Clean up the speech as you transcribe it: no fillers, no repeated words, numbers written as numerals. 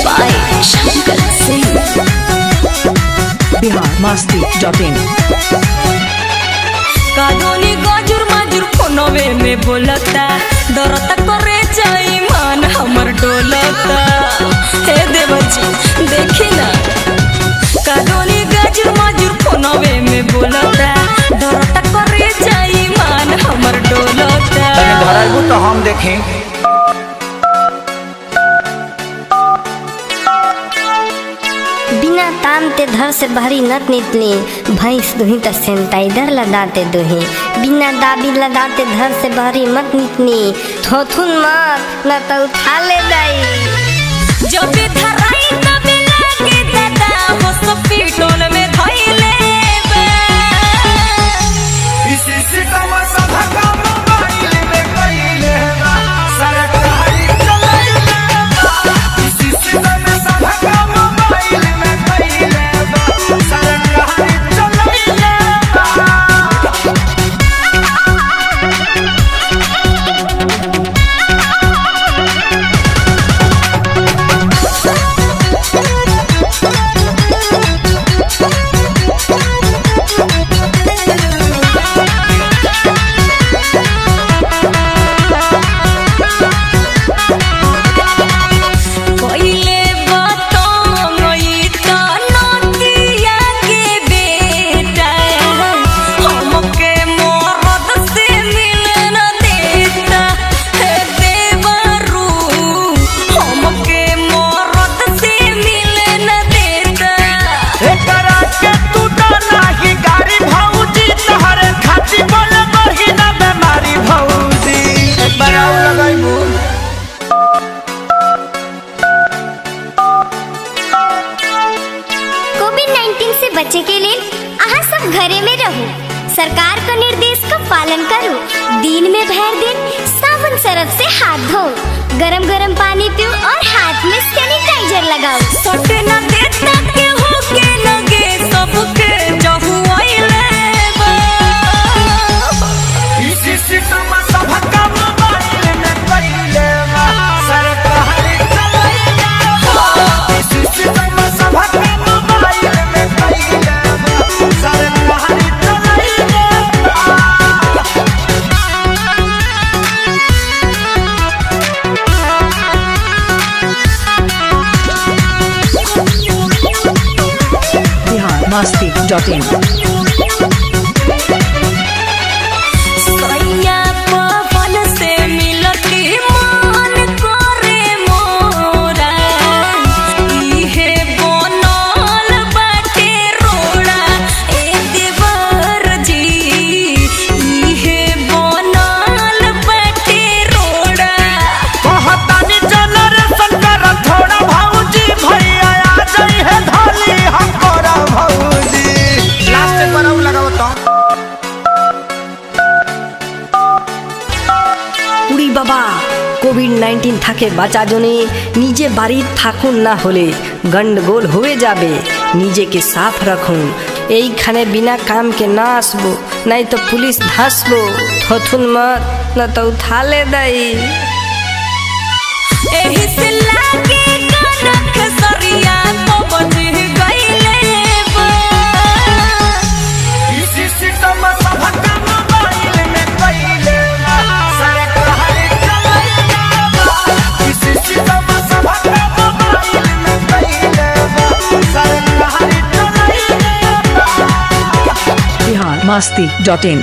by Shankar Singh. biharmasti.in. कादोनी गजुर मजुर फोनवे में बोलता डरता करे जाई मन हमर डोलता। हे देवर जी देखी ना कादोनी गजुर मजुर फोनवे में बोलता डरता करे जाई मन हमर डोलता। धराइबू तो हम देखें। बिना तामते धर से भरी नत नितली भैंस दुही त सैनिटाइजर लगाते दुही बिना दाबी लगाते धर से भरी मत नितनी थोथुन मत न तो उठा ले दाई जब भी धराई तब लागे दादा हॉस्पिटल में धइले बा। इसी सितम सब काम मोबाइल में कइले बा सरकारी चलाइले बा। इसी सितम सब काम मोबाइल में कइले बा सरकारी चलाइले बा। पहिले बताई त नदिया के बेटा हमके मरद से मिले न देता। हे देवरू हमके मरद से मिले न देता। एकरा के तू तो नाही गाड़ी भौजी तोहरे खाती बोल बहिना बेमारी भौजी एक बार आउ लगाइबू। कोविड-19 से बचे के लिए आहा सब घरे में रहो सरकार का निर्देश का पालन करो दिन में भर दिन साबुन सरफ से हाथ धो गरम गरम पानी पियो और हाथ में सैनिटाइजर लगाओ। सटे न देता के होके लगे सबके जहु आइले बा। इसी सितम सब काम मोबाइल में कइले बा सरकारी चलाइले बा। इसी सितम सब काम मोबाइल में कइले बा सरकारी चलाइले बा। biharmasti.in. सैया पवन से मिलती मन करे मोरा इहे बनल बाटे रोड़ा। ए देवर जी इहे बनल बाटे रोड़ा। कहतानी जनरेशन कर थोड़ा भौजी भैया आ जाई है धोली हमरा भौजी। लास्ट पर आउ लगाओ तो উড়ি বাবা কোভিড-19 থাকে বাঁচা জনে নিজে বাড়ির থাকুন না হলে গন্ডগোল হয়ে যাবে নিজেকে সাফ রাখুন এইখানে বিনা কামকে না আসবো নাই তো পুলিশ ধাসবো থথুন মত না তো উঠালে দেয়। एही से लागे कनक सरिया तो बज गइले बा। इसी सितम सब काम मोबाइल में कइले बा सरकारी चलाइले बा। इसी सितम सब काम मोबाइल में कइले बा सरकारी चलाइले बा। biharmasti.in.